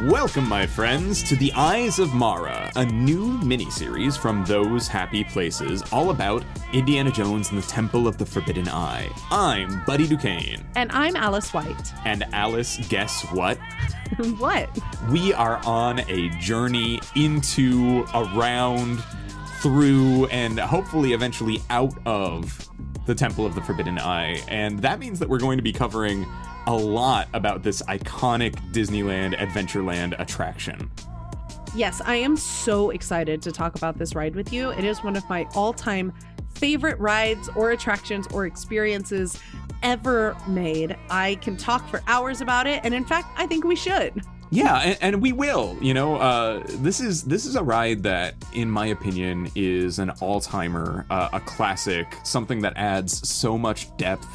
Welcome, my friends, to The Eyes of Mara, a new miniseries from Those Happy Places, all about Indiana Jones and the Temple of the Forbidden Eye. I'm Buddy Duquesne. And I'm Alice White. And Alice, guess what? What? We are on a journey into, around, through, and hopefully eventually out of the Temple of the Forbidden Eye. And that means that we're going to be covering a lot about this iconic Disneyland Adventureland attraction. Yes, I am so excited to talk about this ride with you. It is one of my all-time favorite rides or attractions or experiences ever made. I can talk for hours about it, and in fact, I think we should. Yeah, and we will. You know, this is a ride that, in my opinion, is an all-timer, a classic, something that adds so much depth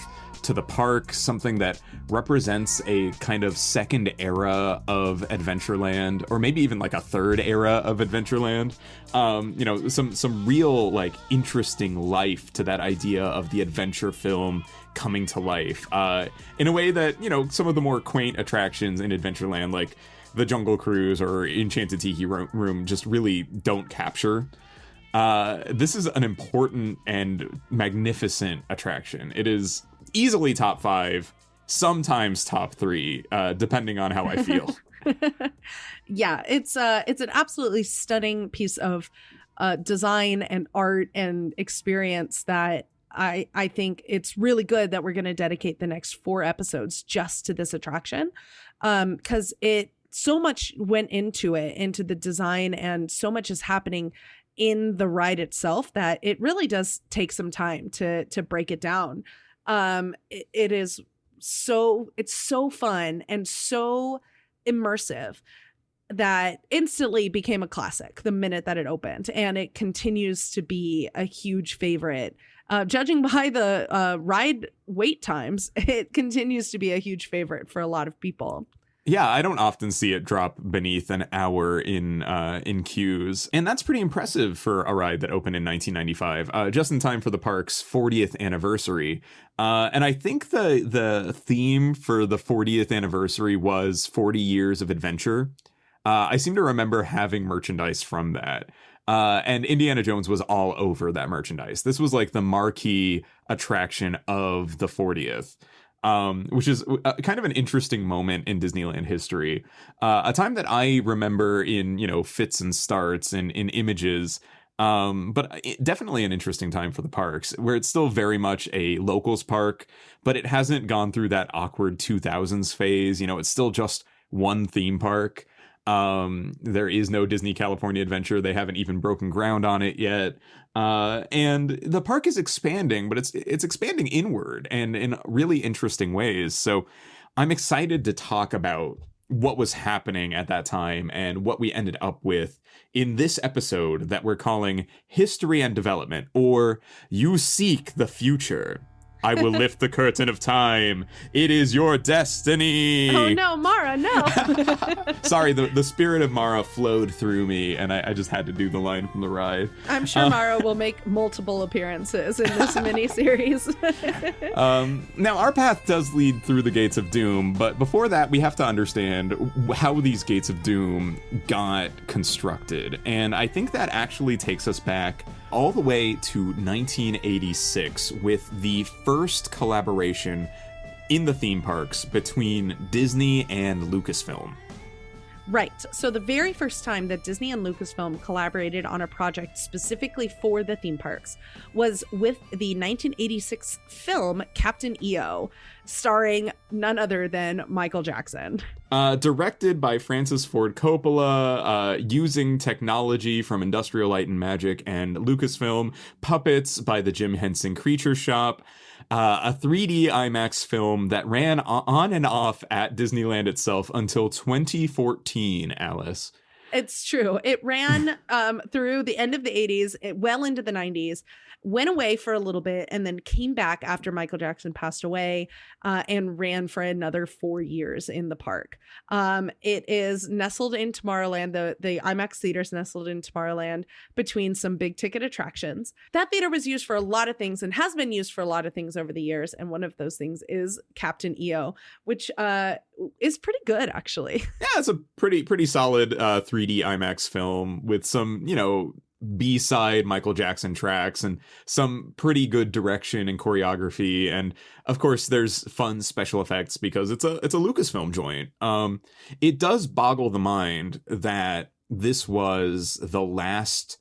to the park, something that represents a kind of second era of Adventureland, or maybe even like a third era of Adventureland. You know, some real like interesting life to that idea of the adventure film coming to life in a way that, you know, some of the more quaint attractions in Adventureland, like the Jungle Cruise or Enchanted Tiki Room, just really don't capture. This is an important and magnificent attraction. It is easily top 5, sometimes top 3, depending on how I feel. Yeah, it's an absolutely stunning piece of design and art and experience that I think it's really good that we're going to dedicate the next 4 episodes just to this attraction, because so much went into it, into the design, and so much is happening in the ride itself that it really does take some time to break it down. It's so fun and so immersive that instantly became a classic the minute that it opened, and it continues to be a huge favorite. Judging by the ride wait times, it continues to be a huge favorite for a lot of people. Yeah, I don't often see it drop beneath an hour in queues, and that's pretty impressive for a ride that opened in 1995, just in time for the park's 40th anniversary. And I think the theme for the 40th anniversary was 40 years of adventure. I seem to remember having merchandise from that. And Indiana Jones was all over that merchandise. This was like the marquee attraction of the 40th. Which is kind of an interesting moment in Disneyland history. A time that I remember in, you know, fits and starts and in images, but definitely an interesting time for the parks, where it's still very much a locals park, but it hasn't gone through that awkward 2000s phase. You know, it's still just one theme park. There is no Disney California Adventure. They haven't even broken ground on it yet. And the park is expanding, but it's expanding inward and in really interesting ways. So I'm excited to talk about what was happening at that time and what we ended up with in this episode that we're calling History and Development, or You Seek the Future. I will lift the curtain of time. It is your destiny. Oh no, Mara, no. Sorry, the spirit of Mara flowed through me, and I just had to do the line from the ride. I'm sure Mara will make multiple appearances in this miniseries. Now, our path does lead through the Gates of Doom, but before that, we have to understand how these Gates of Doom got constructed. And I think that actually takes us back all the way to 1986 with the first collaboration in the theme parks between Disney and Lucasfilm. Right. So the very first time that Disney and Lucasfilm collaborated on a project specifically for the theme parks was with the 1986 film Captain EO, starring none other than Michael Jackson. Directed by Francis Ford Coppola, using technology from Industrial Light and Magic and Lucasfilm, puppets by the Jim Henson Creature Shop, a 3D IMAX film that ran on and off at Disneyland itself until 2014, Alice. It's true. It ran through the end of the 80s, well into the 90s, went away for a little bit, and then came back after Michael Jackson passed away and ran for another 4 years in the park. It is nestled in Tomorrowland. The IMAX theater is nestled in Tomorrowland between some big ticket attractions. That theater was used for a lot of things and has been used for a lot of things over the years. And one of those things is Captain EO, which is pretty good, actually. Yeah, it's a pretty solid 3D IMAX film with some, B-side Michael Jackson tracks and some pretty good direction and choreography, and of course there's fun special effects because it's a Lucasfilm joint. It does boggle the mind that this was the last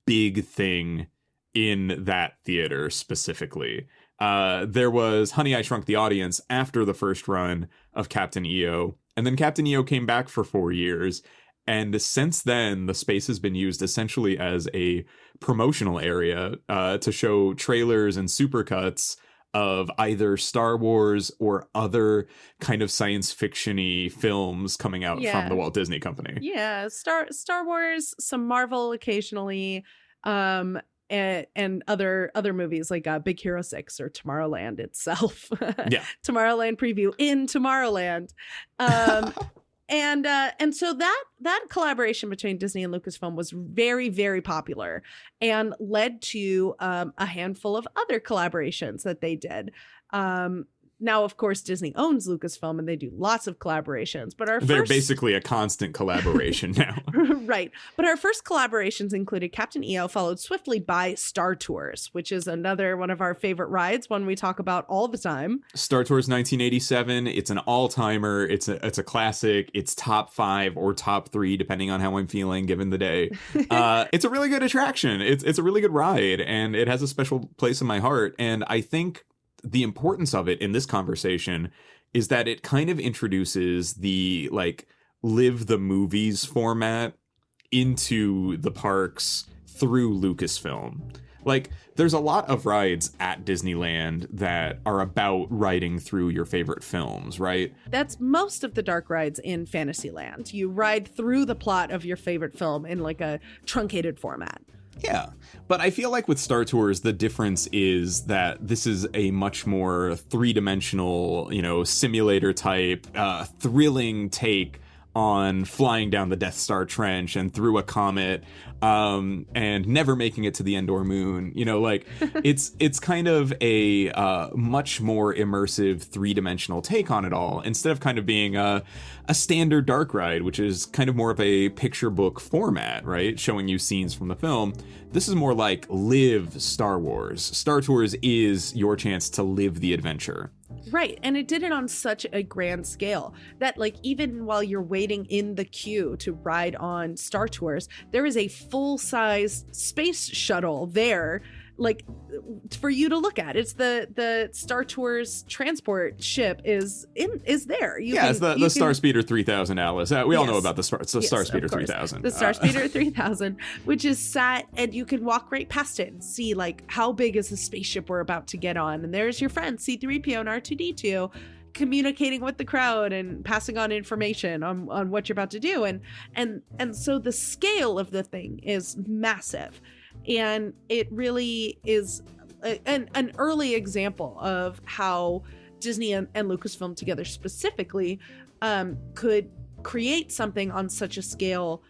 big thing in that theater specifically. There was Honey, I Shrunk the Audience after the first run of Captain EO, and then Captain EO came back for 4 years. And since then, the space has been used essentially as a promotional area to show trailers and supercuts of either Star Wars or other kind of science fiction-y films coming out from the Walt Disney Company. Yeah, Star Wars, some Marvel occasionally, and other movies like Big Hero 6 or Tomorrowland itself. Yeah. Tomorrowland preview in Tomorrowland. And so that collaboration between Disney and Lucasfilm was very, very popular and led to a handful of other collaborations that they did. Now, of course, Disney owns Lucasfilm and they do lots of collaborations, but they're basically a constant collaboration now. Right. But our first collaborations included Captain EO, followed swiftly by Star Tours, which is another one of our favorite rides, one we talk about all the time. Star Tours 1987. It's an all-timer. It's a classic. It's top 5 or top 3, depending on how I'm feeling given the day. It's a really good attraction. It's a really good ride, and it has a special place in my heart. And I think the importance of it in this conversation is that it kind of introduces the live the movies format into the parks through Lucasfilm. There's a lot of rides at Disneyland that are about riding through your favorite films, right? That's most of the dark rides in Fantasyland. You ride through the plot of your favorite film in a truncated format. Yeah, but I feel like with Star Tours, the difference is that this is a much more three-dimensional, simulator type, thrilling take on flying down the Death Star trench and through a comet, and never making it to the Endor moon. It's kind of a much more immersive three-dimensional take on it all, instead of kind of being a standard dark ride, which is kind of more of a picture book format, right? Showing you scenes from the film. This is more like live Star Wars. Star Tours is your chance to live the adventure. Right. And it did it on such a grand scale that even while you're waiting in the queue to ride on Star Tours, there is a full-size space shuttle there for you to look at. It's the Star Tours transport ship is there. It's the Star Speeder 3000, Alice. We all know about the Star Speeder 3000. The Star Speeder 3000, which is sat, and you can walk right past it and see how big is the spaceship we're about to get on. And there's your friends C-3PO and R2-D2 communicating with the crowd and passing on information on what you're about to do. And so the scale of the thing is massive. And it really is an early example of how Disney and Lucasfilm together specifically could create something on such a scale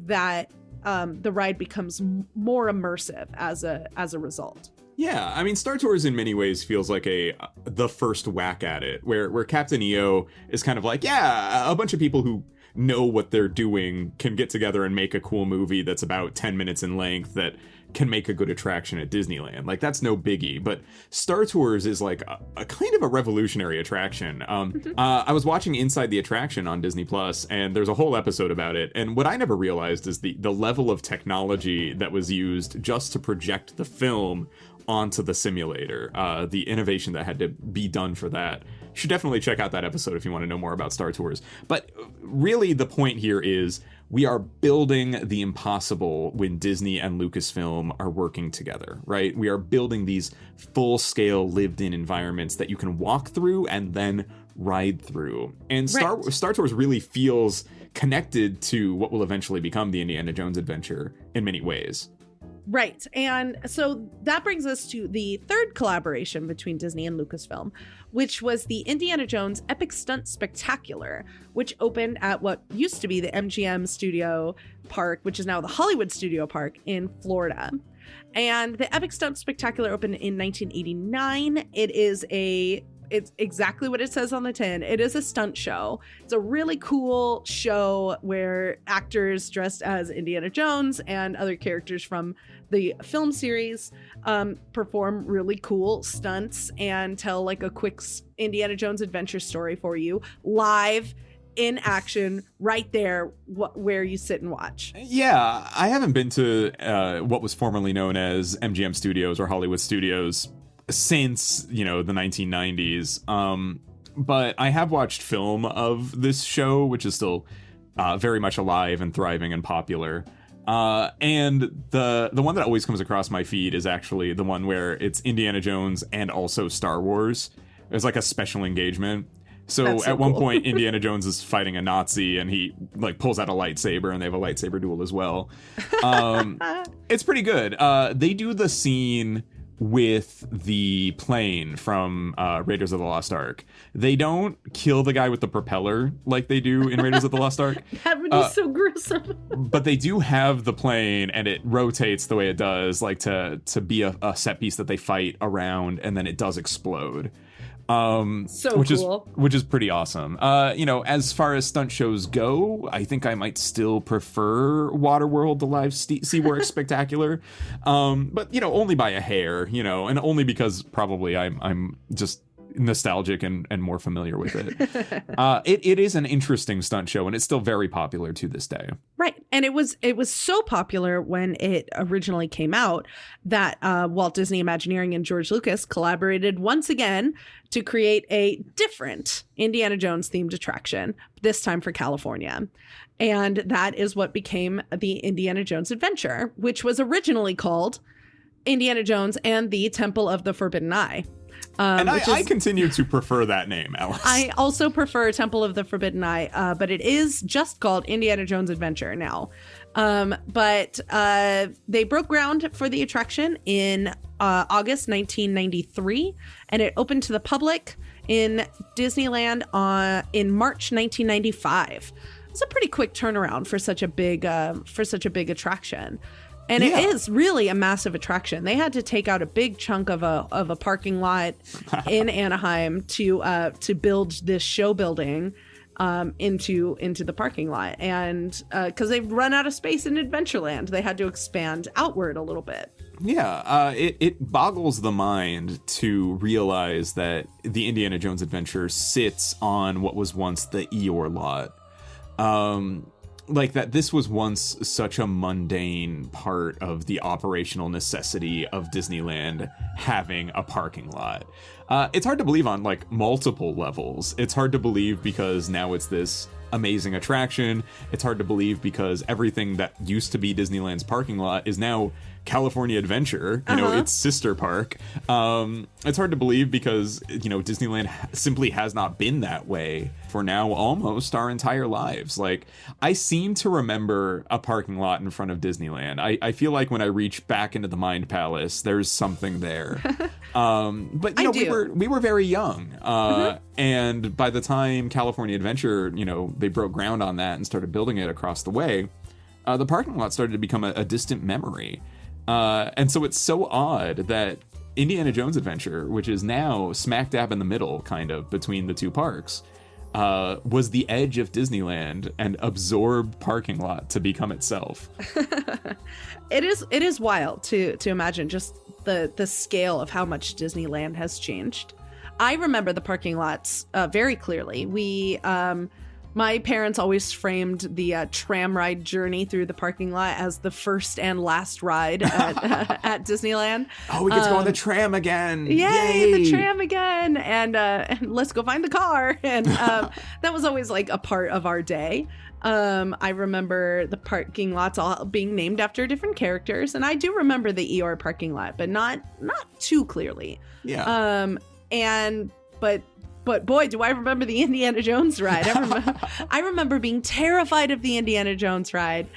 that the ride becomes more immersive as a result. Yeah, I mean, Star Tours in many ways feels like the first whack at it, where Captain EO is kind of a bunch of people who know what they're doing can get together and make a cool movie that's about 10 minutes in length that can make a good attraction at Disneyland. That's no biggie. But Star Tours is a kind of a revolutionary attraction. I was watching Inside the Attraction on Disney Plus, and there's a whole episode about it. And what I never realized is the level of technology that was used just to project the film onto the simulator, the innovation that had to be done for that. You should definitely check out that episode if you want to know more about Star Tours. But really the point here is we are building the impossible when Disney and Lucasfilm are working together, right? We are building these full-scale lived-in environments that you can walk through and then ride through. And Right. Star Tours really feels connected to what will eventually become the Indiana Jones adventure in many ways. Right. And so that brings us to the third collaboration between Disney and Lucasfilm, which was the Indiana Jones Epic Stunt Spectacular, which opened at what used to be the MGM Studio Park, which is now the Hollywood Studio Park in Florida. And the Epic Stunt Spectacular opened in 1989. It's exactly what it says on the tin. It is a stunt show. It's a really cool show where actors dressed as Indiana Jones and other characters from the film series perform really cool stunts and tell like a quick Indiana Jones adventure story for you live in action right there where you sit and watch. Yeah, I haven't been to what was formerly known as MGM Studios or Hollywood Studios since, the 1990s. But I have watched film of this show, which is still very much alive and thriving and popular. And the one that always comes across my feed is actually the one where it's Indiana Jones and also Star Wars. There's like a special engagement. So at one point, Indiana Jones is fighting a Nazi and he like pulls out a lightsaber and they have a lightsaber duel as well. It's pretty good. They do the scene with the plane from Raiders of the Lost Ark. They don't kill the guy with the propeller like they do in Raiders of the Lost Ark. That would be so gruesome. But they do have the plane and it rotates the way it does, like to be a set piece that they fight around, and then it does explode. Which is pretty awesome. As far as stunt shows go, I think I might still prefer Waterworld, the live SeaWorks Spectacular, but only by a hair, and only because probably I'm just nostalgic and more familiar with it. It is an interesting stunt show, and it's still very popular to this day. Right. And it was so popular when it originally came out that Walt Disney Imagineering and George Lucas collaborated once again to create a different Indiana Jones themed attraction, this time for California. And that is what became the Indiana Jones Adventure, which was originally called Indiana Jones and the Temple of the Forbidden Eye. And I continue to prefer that name, Alice. I also prefer Temple of the Forbidden Eye, but it is just called Indiana Jones Adventure now. But they broke ground for the attraction in August 1993, and it opened to the public in Disneyland in March 1995. It's a pretty quick turnaround for such a big attraction. And it is really a massive attraction. They had to take out a big chunk of a parking lot in Anaheim to build this show building into the parking lot, and because they've run out of space in Adventureland, they had to expand outward a little bit. Yeah, it boggles the mind to realize that the Indiana Jones Adventure sits on what was once the Eeyore lot. Like that this was once such a mundane part of the operational necessity of Disneyland having a parking lot. It's hard to believe on like multiple levels. It's hard to believe because now it's this amazing attraction. It's hard to believe because everything that used to be Disneyland's parking lot is now California Adventure, its sister park. It's hard to believe because, Disneyland simply has not been that way for now almost our entire lives. Like, I seem to remember a parking lot in front of Disneyland. I feel like when I reach back into the Mind Palace, there's something there. But, we were very young. And by the time California Adventure, they broke ground on that and started building it across the way, the parking lot started to become a distant memory. And so it's so odd that Indiana Jones Adventure, which is now smack dab in the middle, kind of, between the two parks, was the edge of Disneyland and absorbed parking lot to become itself. It is wild to imagine just the scale of how much Disneyland has changed. I remember the parking lots very clearly. My parents always framed the tram ride journey through the parking lot as the first and last ride at Disneyland. Oh, we get to go on the tram again. Yay, the tram again. And let's go find the car. And that was always like a part of our day. I remember the parking lots all being named after different characters. And I do remember the Eeyore parking lot, but not too clearly. Yeah. But But boy, do I remember the Indiana Jones ride. I remember being terrified of the Indiana Jones ride.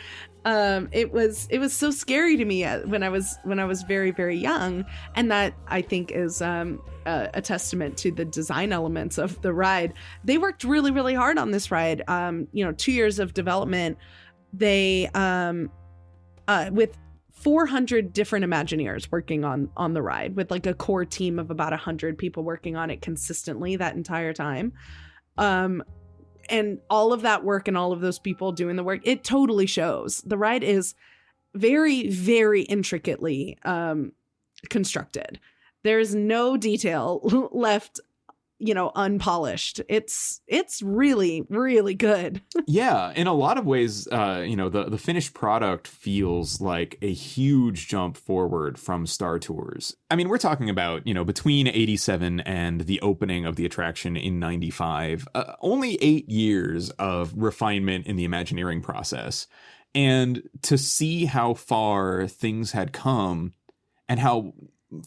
It was so scary to me when I was very, very young. And that, I think, is a testament to the design elements of the ride. They worked really, really hard on this ride. 2 years of development. They with 400 different Imagineers working on the ride, with like a core team of about 100 people working on it consistently that entire time. And all of that work and all of those people doing the work, it totally shows. The ride is very, very intricately constructed. There's no detail left, unpolished. It's really, really good. Yeah, in a lot of ways, the finished product feels like a huge jump forward from Star Tours. I mean, we're talking about, between 87 and the opening of the attraction in 95, only 8 years of refinement in the Imagineering process. And to see how far things had come and how,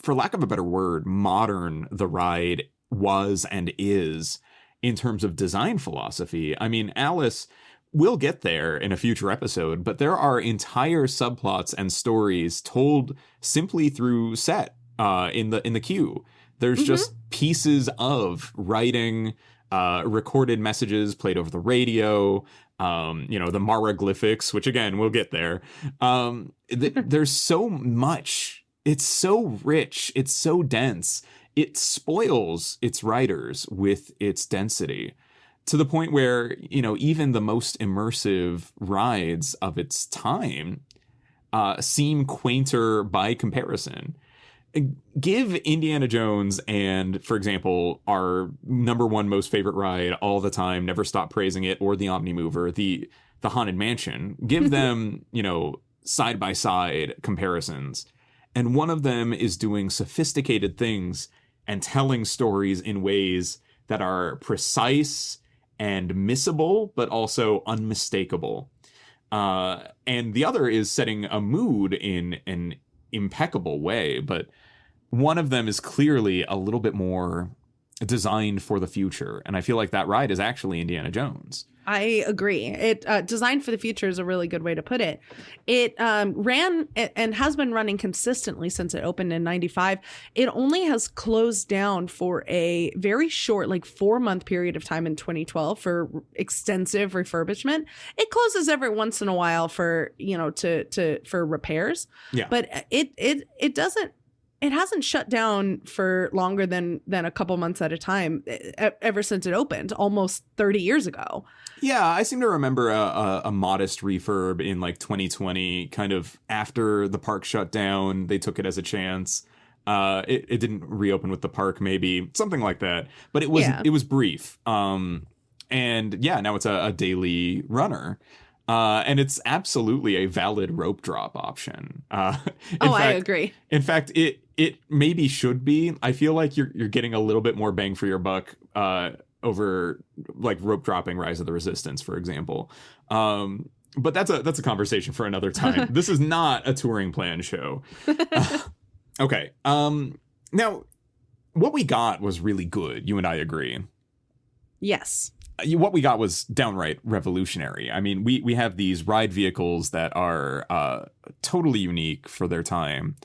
for lack of a better word, modern the ride was and is in terms of design philosophy. I mean, Alice will get there in a future episode, but there are entire subplots and stories told simply through set in the queue. There's just pieces of writing, recorded messages played over the radio, the Maraglyphics, which again, we'll get there. There's so much. It's so rich. It's so dense. It spoils its writers with its density to the point where, even the most immersive rides of its time seem quainter by comparison. Give Indiana Jones and, for example, our number one most favorite ride all the time, never stop praising it, or the Omnimover, the Haunted Mansion. Give them, side by side comparisons. And one of them is doing sophisticated things and telling stories in ways that are precise and missable, but also unmistakable. And the other is setting a mood in an impeccable way. But one of them is clearly a little bit more designed for the future. And I feel like that ride is actually Indiana Jones. I agree. It designed for the future is a really good way to put it. It ran and has been running consistently since it opened in 95. It only has closed down for a very short, 4-month period of time in 2012 for extensive refurbishment. It closes every once in a while for, for repairs. Yeah. But it doesn't. It hasn't shut down for longer than a couple months at a time ever since it opened, almost 30 years ago. Yeah, I seem to remember a modest refurb in 2020, kind of after the park shut down. They took it as a chance. It didn't reopen with the park, maybe something like that. But it was brief. And yeah, now it's a daily runner. And it's absolutely a valid rope drop option. I agree. In fact, it maybe should be. I feel like you're getting a little bit more bang for your buck over rope dropping Rise of the Resistance, for example. But that's a conversation for another time. This is not a touring plan show. Okay. Now, what we got was really good. You and I agree. Yes. What we got was downright revolutionary. I mean, we have these ride vehicles that are totally unique for their time.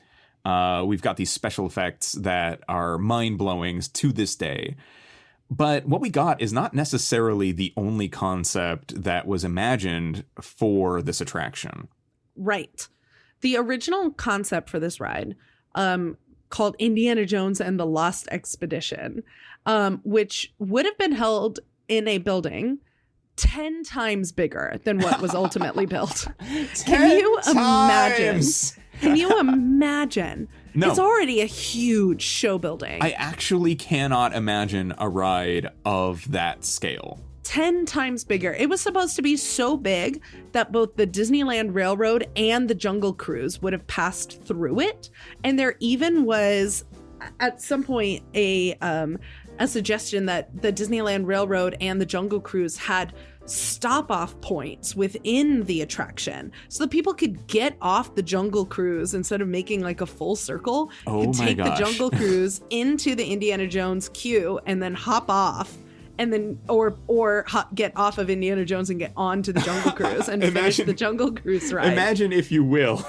We've got these special effects that are mind-blowing to this day. But what we got is not necessarily the only concept that was imagined for this attraction. Right. The original concept for this ride, called Indiana Jones and the Lost Expedition, which would have been held in a building 10 times bigger than what was ultimately built. Can you imagine? Can you imagine? No. It's already a huge show building. I actually cannot imagine a ride of that scale. 10 times bigger. It was supposed to be so big that both the Disneyland Railroad and the Jungle Cruise would have passed through it. And there even was, at some point, a suggestion that the Disneyland Railroad and the Jungle Cruise had stop off points within the attraction so that people could get off the Jungle Cruise instead of making like a full circle. Oh could my take gosh. the Jungle Cruise into the Indiana Jones queue and then hop off. And then, get off of Indiana Jones and get onto the Jungle Cruise and finish the Jungle Cruise ride. Imagine, if you will,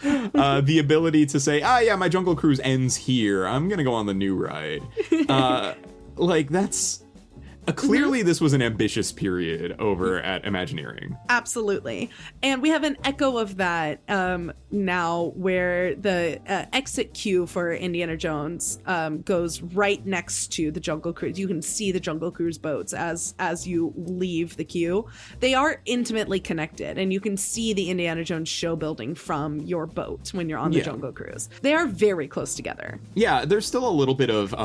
the ability to say, yeah, my Jungle Cruise ends here. I'm going to go on the new ride. Like, that's... Clearly, this was an ambitious period over at Imagineering. Absolutely. And we have an echo of that now where the exit queue for Indiana Jones goes right next to the Jungle Cruise. You can see the Jungle Cruise boats as you leave the queue. They are intimately connected, and you can see the Indiana Jones show building from your boat when you're on the Jungle Cruise. They are very close together. Yeah, there's still a little bit of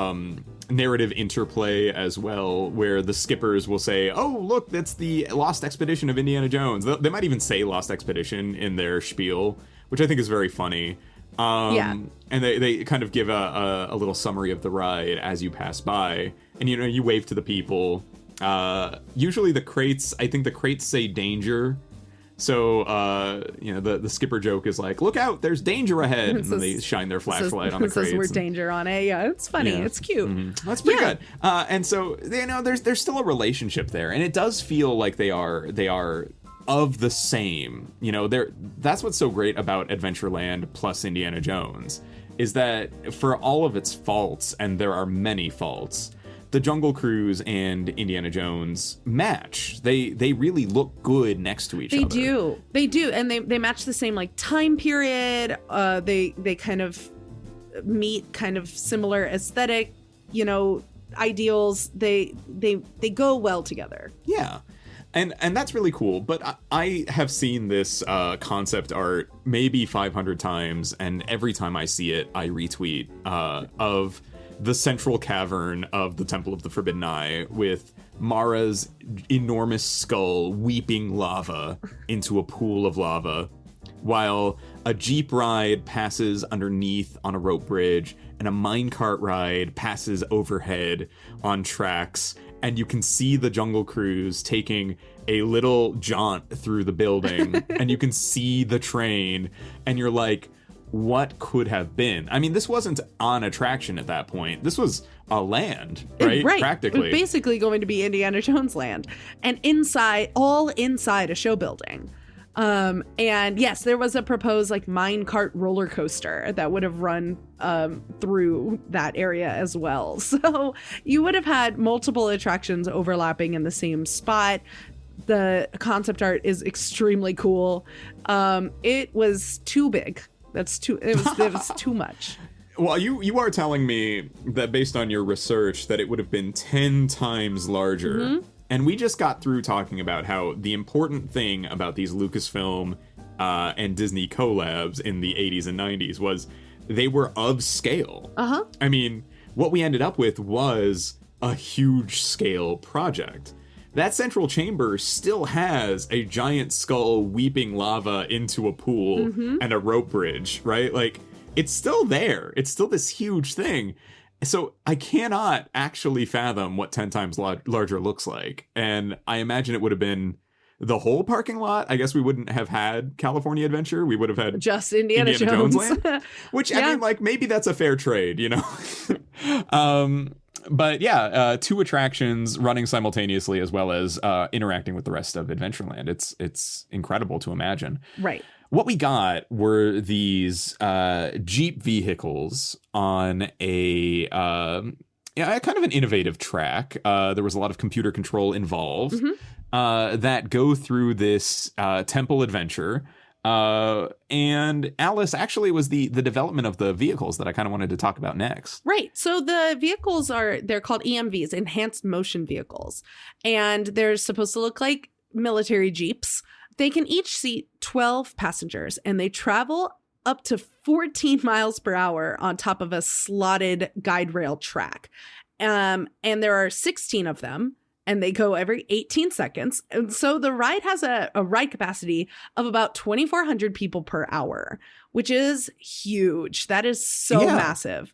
narrative interplay as well, where the skippers will say, oh, look, that's the Lost Expedition of Indiana Jones. They might even say Lost Expedition in their spiel, which I think is very funny. And they kind of give a little summary of the ride as you pass by. And, you know, you wave to the people. Usually the crates say danger. So, you know, the skipper joke is like, look out, there's danger ahead. And then they shine their flashlight on the crates. It says the word danger on it. Yeah, it's funny. Yeah. It's cute. Mm-hmm. That's pretty good. And so, you know, there's still a relationship there. And it does feel like they are of the same. You know, that's what's so great about Adventureland plus Indiana Jones, is that for all of its faults, and there are many faults, the Jungle Cruise and Indiana Jones match. They really look good next to each other. They do. And they match the same like time period. They kind of meet kind of similar aesthetic, you know, ideals. They go well together. Yeah. And that's really cool. But I have seen this concept art maybe 500 times, and every time I see it, I retweet of the central cavern of the Temple of the Forbidden Eye, with Mara's enormous skull weeping lava into a pool of lava, while a Jeep ride passes underneath on a rope bridge, and a minecart ride passes overhead on tracks, and you can see the Jungle Cruise taking a little jaunt through the building, and you can see the train, and you're like, what could have been? I mean, this wasn't an attraction at that point. This was a land, right? Right. Practically. It was basically going to be Indiana Jones land. And inside a show building. And yes, there was a proposed like minecart roller coaster that would have run through that area as well. So you would have had multiple attractions overlapping in the same spot. The concept art is extremely cool. It was too big. It was too much. Well, you are telling me that based on your research that it would have been 10 times larger. Mm-hmm. And we just got through talking about how the important thing about these Lucasfilm and Disney collabs in the 80s and 90s was they were of scale. Uh-huh. I mean, what we ended up with was a huge scale project. That central chamber still has a giant skull weeping lava into a pool and a rope bridge, right? Like, it's still there. It's still this huge thing. So I cannot actually fathom what 10 times larger looks like. And I imagine it would have been the whole parking lot. I guess we wouldn't have had California Adventure. We would have had just Indiana Jones Land. Which, I mean, like, maybe that's a fair trade, you know? But yeah, 2 attractions running simultaneously, as well as interacting with the rest of Adventureland. It's incredible to imagine. Right. What we got were these Jeep vehicles on a kind of an innovative track. There was a lot of computer control involved that go through this temple adventure. And Alice, actually, was the development of the vehicles that I kind of wanted to talk about next. Right. So the vehicles they're called EMVs, enhanced motion vehicles, and they're supposed to look like military Jeeps. They can each seat 12 passengers, and they travel up to 14 miles per hour on top of a slotted guide rail track. And there are 16 of them, and they go every 18 seconds. And so the ride has a ride capacity of about 2,400 people per hour, which is huge. That is so massive.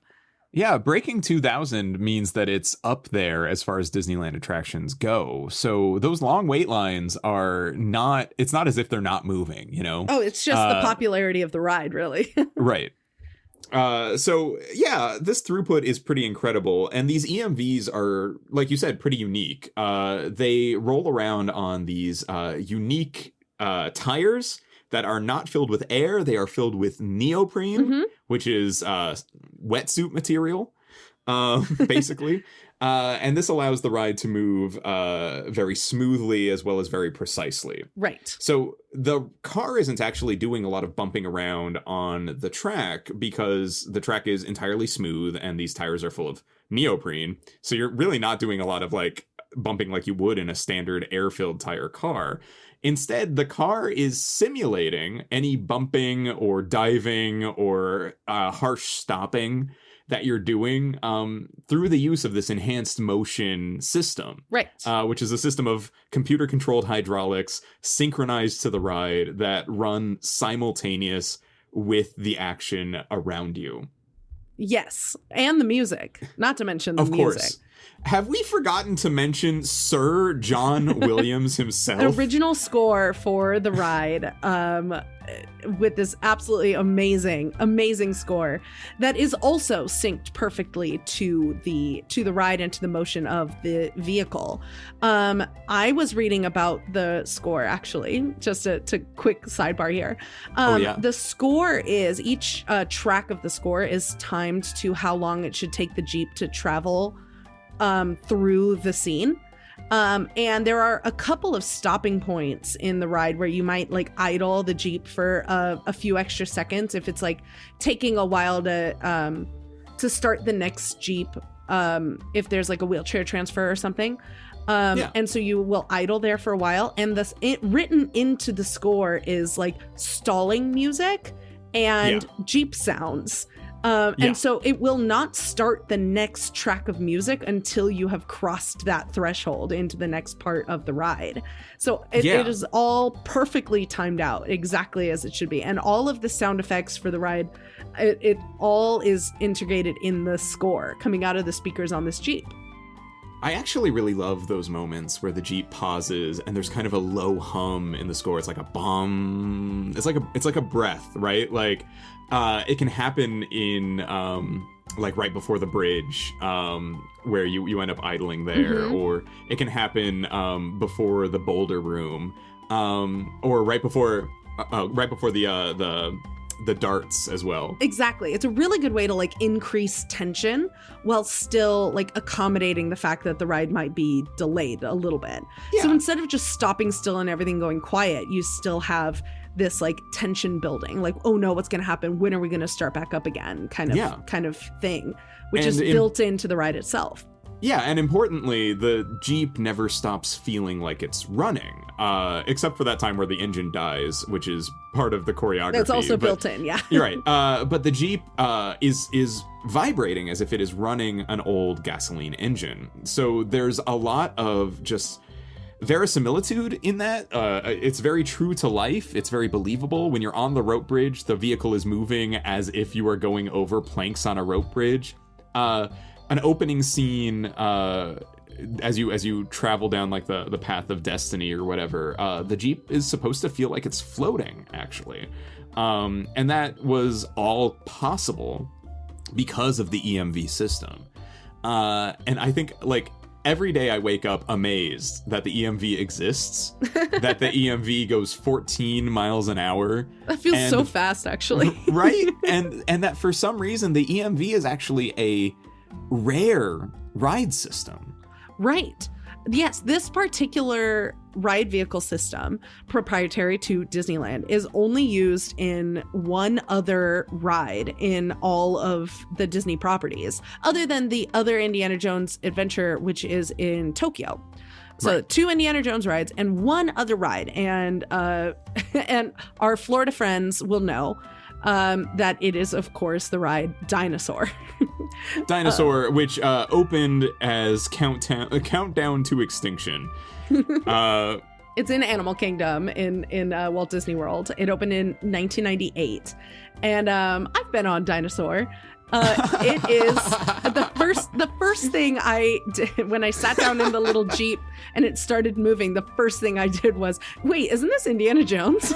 Yeah, breaking 2000 means that it's up there as far as Disneyland attractions go. So those long wait lines are not, it's not as if they're not moving, you know? Oh, it's just the popularity of the ride, really. Right. So yeah, this throughput is pretty incredible. And these EMVs are, like you said, pretty unique. They roll around on these unique tires that are not filled with air. They are filled with neoprene, which is wetsuit material, basically. And this allows the ride to move very smoothly as well as very precisely. Right. So the car isn't actually doing a lot of bumping around on the track because the track is entirely smooth and these tires are full of neoprene. So you're really not doing a lot of like bumping like you would in a standard air-filled tire car. Instead, the car is simulating any bumping or diving or harsh stopping that you're doing through the use of this enhanced motion system. Right. Which is a system of computer-controlled hydraulics synchronized to the ride that run simultaneous with the action around you. Yes. And the music, not to mention the music. Of course. Have we forgotten to mention Sir John Williams himself? An original score for the ride, with this absolutely amazing score that is also synced perfectly to the ride and to the motion of the vehicle. I was reading about the score, actually, just a quick sidebar here. The score is, each track of the score is timed to how long it should take the Jeep to travel through the scene. And there are a couple of stopping points in the ride where you might like idle the Jeep for a few extra seconds if it's like taking a while to start the next Jeep, if there's like a wheelchair transfer or something. And so you will idle there for a while. And written into the score is like stalling music and Jeep sounds. And so it will not start the next track of music until you have crossed that threshold into the next part of the ride. So it is all perfectly timed out, exactly as it should be. And all of the sound effects for the ride, it all is integrated in the score coming out of the speakers on this Jeep. I actually really love those moments where the Jeep pauses and there's kind of a low hum in the score. It's like a bum. It's like a breath, right? Like it can happen in like right before the bridge, where you end up idling there, or it can happen before the boulder room, or right before the darts as well. Exactly. It's a really good way to like increase tension while still like accommodating the fact that the ride might be delayed a little bit. Yeah. So instead of just stopping still and everything going quiet, you still have this like tension building, like, oh no, what's going to happen? When are we going to start back up again? Kind of thing, which is built into the ride itself. Yeah, and importantly, the Jeep never stops feeling like it's running, except for that time where the engine dies, which is part of the choreography. That's also built in, yeah. You're right. But the Jeep is vibrating as if it is running an old gasoline engine. So there's a lot of just verisimilitude in that. It's very true to life. It's very believable. When you're on the rope bridge, the vehicle is moving as if you are going over planks on a rope bridge. An opening scene, as you travel down like the path of destiny or whatever, the Jeep is supposed to feel like it's floating, actually. And that was all possible because of the EMV system. And I think like every day I wake up amazed that the EMV exists, that the EMV goes 14 miles an hour. That feels so fast, actually. Right? And that for some reason, the EMV is actually a rare ride system. Right. Yes, this particular ride vehicle system, proprietary to Disneyland, is only used in one other ride in all of the Disney properties, other than the other Indiana Jones adventure, which is in Tokyo. So right. 2 Indiana Jones rides and one other ride. And and our Florida friends will know that it is, of course, the ride Dinosaur. Dinosaur, which opened as Countdown to Extinction. It's in Animal Kingdom in Walt Disney World. It opened in 1998. And I've been on Dinosaur. It is the first thing I did when I sat down in the little Jeep and it started moving. The first thing I did was, wait, isn't this Indiana Jones?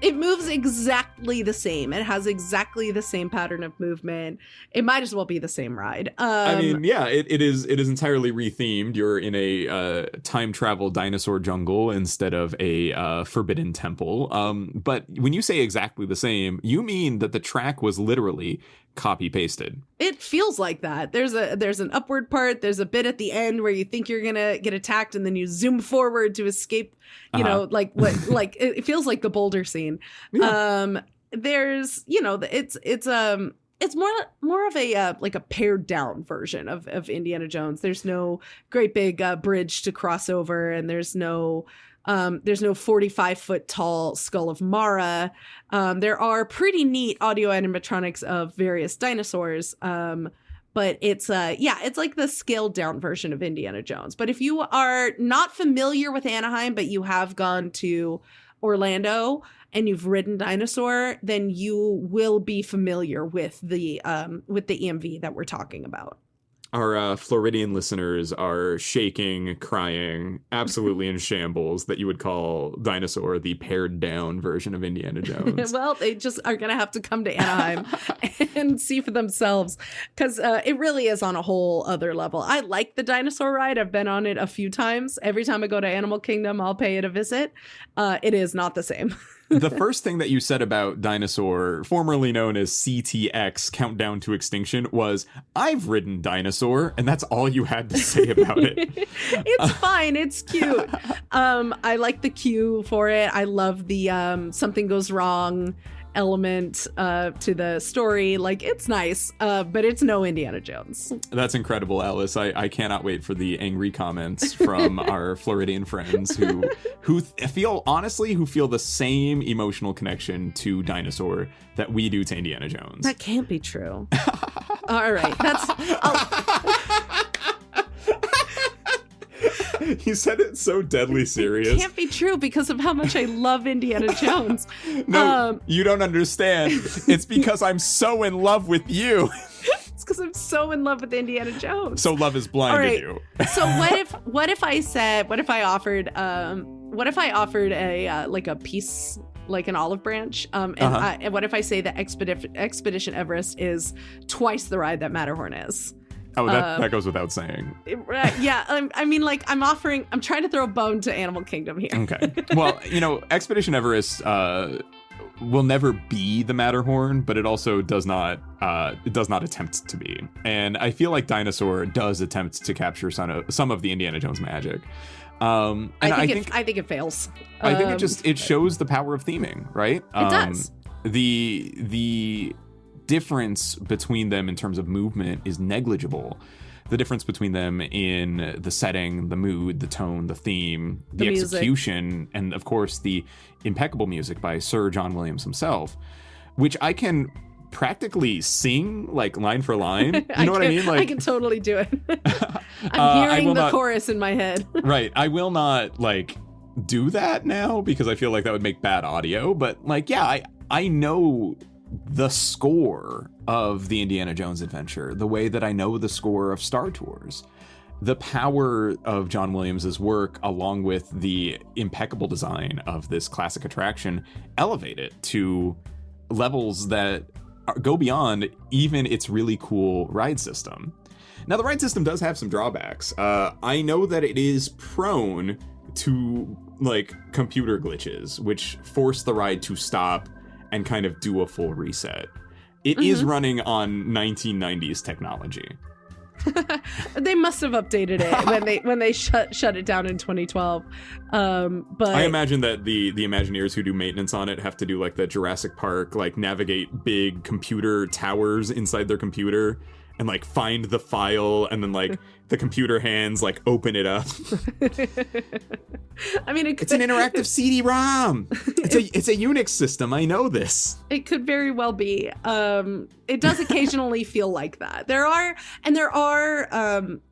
It moves exactly the same. It has exactly the same pattern of movement. It might as well be the same ride. I mean, yeah, it is entirely rethemed. You're in a time travel dinosaur jungle instead of a forbidden temple. But when you say exactly the same, you mean that the track was literally copy pasted. It feels like that. There's an upward part. There's a bit at the end where you think you're gonna get attacked, and then you zoom forward to escape. You know, like it feels like the boulder scene. Yeah. There's, you know, it's more of a like a pared down version of Indiana Jones. There's no great big bridge to cross over, and there's no 45-foot tall skull of Mara. There are pretty neat audio animatronics of various dinosaurs. But it's like the scaled down version of Indiana Jones. But if you are not familiar with Anaheim, but you have gone to Orlando and you've ridden Dinosaur, then you will be familiar with the EMV that we're talking about. Our Floridian listeners are shaking, crying, absolutely in shambles that you would call Dinosaur the pared down version of Indiana Jones. Well, they just are going to have to come to Anaheim and see for themselves, because it really is on a whole other level. I like the dinosaur ride. I've been on it a few times. Every time I go to Animal Kingdom, I'll pay it a visit. It is not the same. The first thing that you said about Dinosaur, formerly known as CTX, Countdown to Extinction, was, I've ridden Dinosaur, and that's all you had to say about it. It's fine. It's cute. I like the cue for it. I love the something goes wrong element to the story. Like, it's nice, but it's no Indiana Jones. That's incredible, Alice. I cannot wait for the angry comments from our Floridian friends who feel the same emotional connection to Dinosaur that we do to Indiana Jones. That can't be true. All right, that's. You said it so deadly serious. It can't be true because of how much I love Indiana Jones. No, you don't understand. It's because I'm so in love with you. It's because I'm so in love with Indiana Jones. So love has blinded you. So what if I offered a like a piece, like an olive branch, and what if I say that Expedition Everest is twice the ride that Matterhorn is? Oh, that goes without saying. Yeah, I mean, like, I'm trying to throw a bone to Animal Kingdom here. Okay. Well, Expedition Everest will never be the Matterhorn, but it also does not attempt to be. And I feel like Dinosaur does attempt to capture some of the Indiana Jones magic. I think it fails. I think it shows the power of theming, right? It does. The difference between them in terms of movement is negligible. The difference between them in the setting, the mood, the tone, the theme, the execution, and of course the impeccable music by Sir John Williams himself, which I can practically sing like line for line. You know what I mean? Like, I can totally do it. I'm hearing the chorus in my head. Right. I will not like do that now because I feel like that would make bad audio. But like, yeah, I know the score of the Indiana Jones adventure, the way that I know the score of Star Tours. The power of John Williams's work, along with the impeccable design of this classic attraction, elevate it to levels that go beyond even its really cool ride system. Now, the ride system does have some drawbacks. I know that it is prone to like computer glitches, which force the ride to stop and kind of do a full reset. It is running on 1990s technology. They must have updated it when they shut it down in 2012. But I imagine that the Imagineers who do maintenance on it have to do like the Jurassic Park, like navigate big computer towers inside their computer and like find the file, and then like the computer hands like open it up. I mean, it's an interactive CD-ROM. It's a Unix system. I know this. It could very well be. It does occasionally feel like that. There are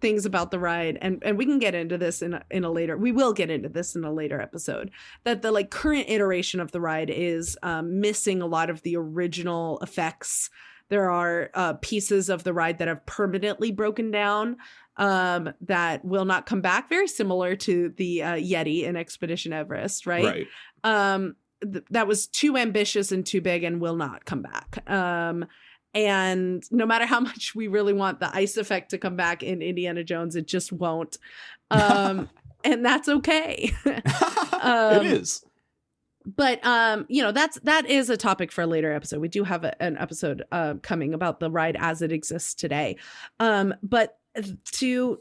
things about the ride, and we can get into this in a later. We will get into this in a later episode. That the like current iteration of the ride is missing a lot of the original effects There are pieces of the ride that have permanently broken down that will not come back, very similar to the Yeti in Expedition Everest, right? That was too ambitious and too big and will not come back. And no matter how much we really want the ice effect to come back in Indiana Jones, it just won't. And that's okay. It is. But that is a topic for a later episode. We do have an episode coming about the ride as it exists today. But to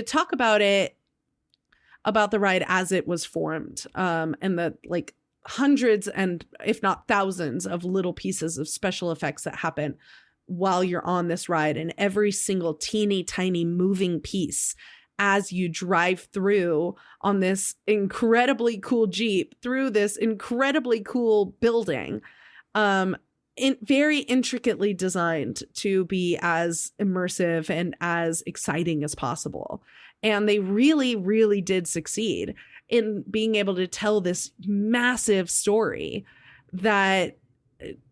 talk about the ride as it was formed, and the like hundreds and if not thousands of little pieces of special effects that happen while you're on this ride, and every single teeny tiny moving piece as you drive through on this incredibly cool Jeep through this incredibly cool building, very intricately designed to be as immersive and as exciting as possible. And they really, really did succeed in being able to tell this massive story that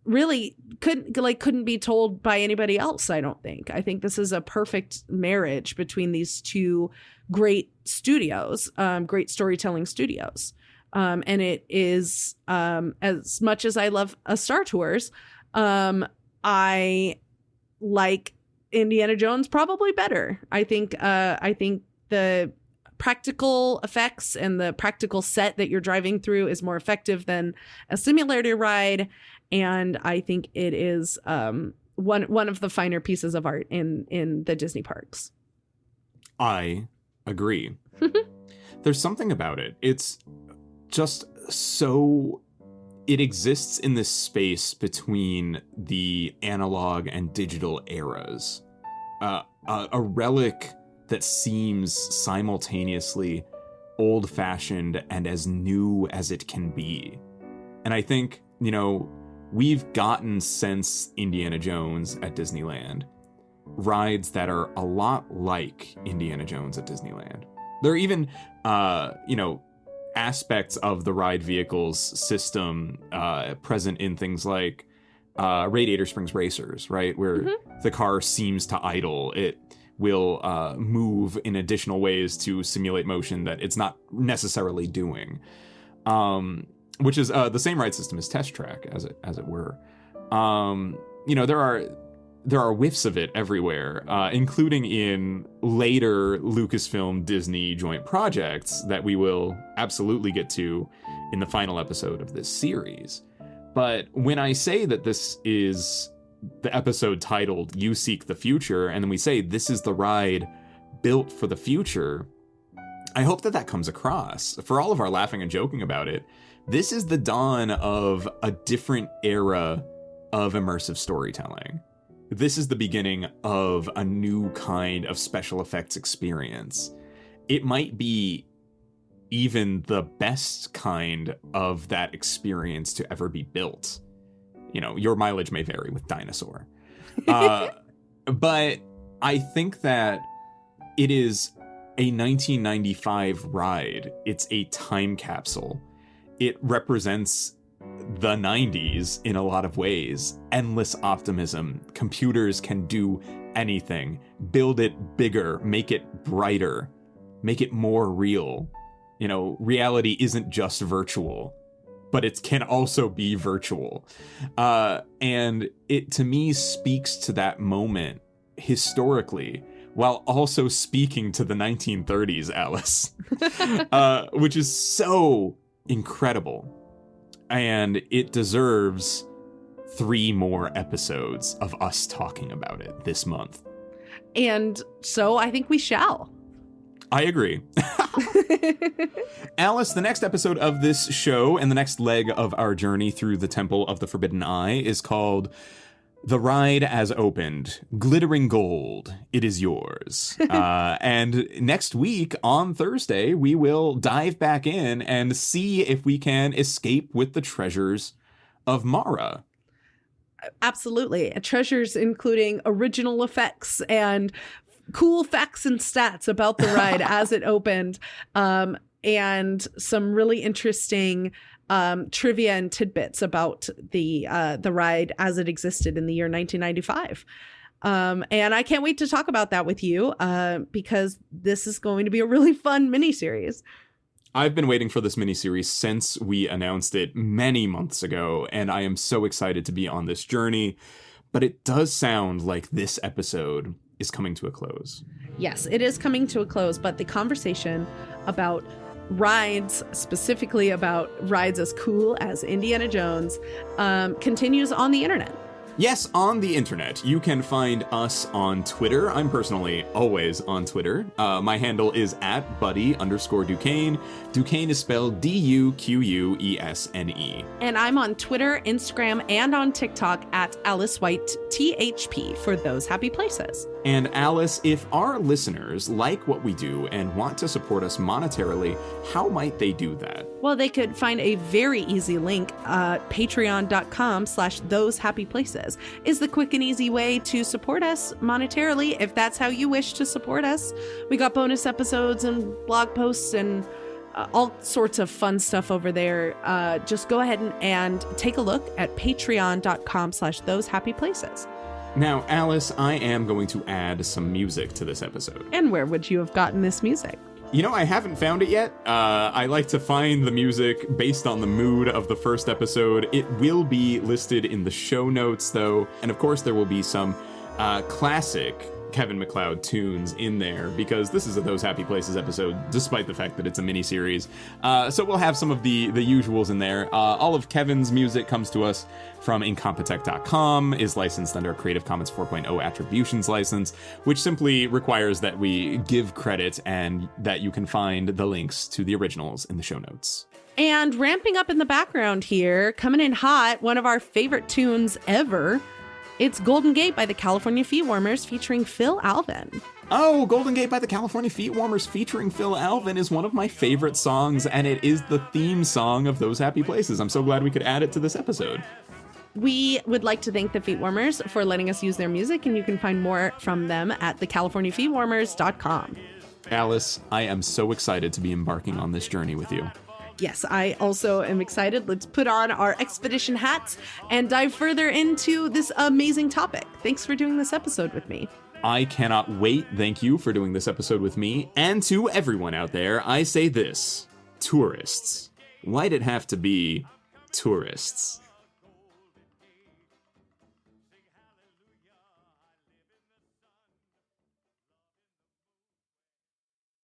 really couldn't be told by anybody else. I don't think. I think this is a perfect marriage between these two great studios, great storytelling studios. And it is, as much as I love Star Tours, I like Indiana Jones probably better. I think the practical effects and the practical set that you're driving through is more effective than a simulator ride. And I think it is one of the finer pieces of art in the Disney parks. I agree. There's something about it. It's just so... It exists in this space between the analog and digital eras. A relic that seems simultaneously old-fashioned and as new as it can be. And I think, we've gotten since Indiana Jones at Disneyland rides that are a lot like Indiana Jones at Disneyland. There are even, aspects of the ride vehicles system present in things like Radiator Springs Racers, right? Where the car seems to idle. It will move in additional ways to simulate motion that it's not necessarily doing. Which is the same ride system as Test Track, as it were. There are whiffs of it everywhere, including in later Lucasfilm Disney joint projects that we will absolutely get to in the final episode of this series. But when I say that this is the episode titled You Seek the Future, and then we say this is the ride built for the future, I hope that comes across. For all of our laughing and joking about it, this is the dawn of a different era of immersive storytelling. This is the beginning of a new kind of special effects experience. It might be even the best kind of that experience to ever be built. Your mileage may vary with Dinosaur. But I think that it is a 1995 ride. It's a time capsule. It represents the 90s in a lot of ways. Endless optimism. Computers can do anything. Build it bigger. Make it brighter. Make it more real. Reality isn't just virtual, but it can also be virtual. And it, to me, speaks to that moment historically, while also speaking to the 1930s, Alice, which is so incredible. And it deserves 3 more episodes of us talking about it this month. And so I think we shall. I agree. Alice, the next episode of this show and the next leg of our journey through the Temple of the Forbidden Eye is called The Ride As Opened. Glittering Gold. It is yours. And next week on Thursday, we will dive back in and see if we can escape with the treasures of Mara. Absolutely. Treasures including original effects and cool facts and stats about the ride as it opened, and some really interesting trivia and tidbits about the ride as it existed in the year 1995. And I can't wait to talk about that with you because this is going to be a really fun miniseries. I've been waiting for this miniseries since we announced it many months ago, and I am so excited to be on this journey. But it does sound like this episode is coming to a close. Yes, it is coming to a close, but the conversation about rides, specifically about rides as cool as Indiana Jones, continues on the internet. Yes, on the internet. You can find us on Twitter. I'm personally always on Twitter. My handle is @buddy_Duquesne. Duquesne is spelled Duquesne. And I'm on Twitter, Instagram, and on TikTok @AliceWhiteTHP for those happy places. And Alice, if our listeners like what we do and want to support us monetarily, how might they do that? Well, they could find a very easy link. Patreon.com/thosehappyplaces is the quick and easy way to support us monetarily if that's how you wish to support us. We got bonus episodes and blog posts and all sorts of fun stuff over there. Just go ahead and take a look at patreon.com/thosehappyplaces. Now, Alice, I am going to add some music to this episode. And where would you have gotten this music? You know, I haven't found it yet. I like to find the music based on the mood of the first episode. It will be listed in the show notes, though. And of course, there will be some classic Kevin MacLeod tunes in there, because this is a Those Happy Places episode, despite the fact that it's a mini-series. So we'll have some of the usuals in there. All of Kevin's music comes to us from Incompetech.com, is licensed under a Creative Commons 4.0 attributions license, which simply requires that we give credit and that you can find the links to the originals in the show notes. And ramping up in the background here, coming in hot, one of our favorite tunes ever. It's Golden Gate by the California Feet Warmers featuring Phil Alvin. Oh, Golden Gate by the California Feet Warmers featuring Phil Alvin is one of my favorite songs, and it is the theme song of Those Happy Places. I'm so glad we could add it to this episode. We would like to thank the Feet Warmers for letting us use their music, and you can find more from them at thecaliforniafeetwarmers.com. Alice, I am so excited to be embarking on this journey with you. Yes, I also am excited. Let's put on our expedition hats and dive further into this amazing topic. Thanks for doing this episode with me. I cannot wait. Thank you for doing this episode with me. And to everyone out there, I say this. Tourists. Why'd it have to be tourists?